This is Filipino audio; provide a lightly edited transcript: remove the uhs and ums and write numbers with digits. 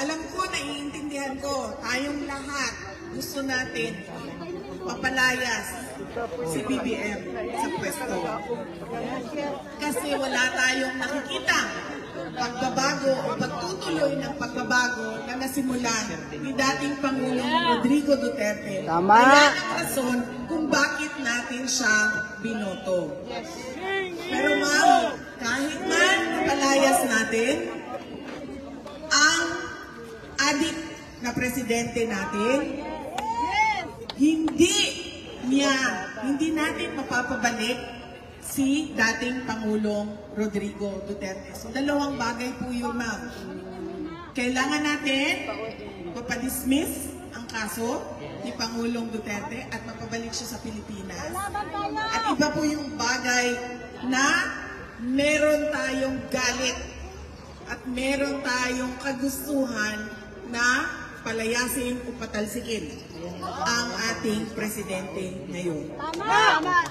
Alam ko, naiintindihan ko, tayong lahat gusto natin mapalayas si BBM sa pwesto. Kasi wala tayong nakikita pagbabago o pagtutuloy ng pagbabago na nasimulan ni dating Pangulong Rodrigo Duterte. Tama. Kaya ang rason kung bakit natin siya binoto. Pero ma'am, kahit man mapalayas natin ang adik na presidente natin, hindi natin mapapabalik si dating Pangulong Rodrigo Duterte. So, dalawang bagay po yun, ma'am. Kailangan natin mapadismiss ang kaso ni Pangulong Duterte at mapabalik siya sa Pilipinas. At iba po yung bagay na meron tayong galit at meron tayong kagustuhan na palayasin o patalsikin ang ating presidente ngayon. Tama!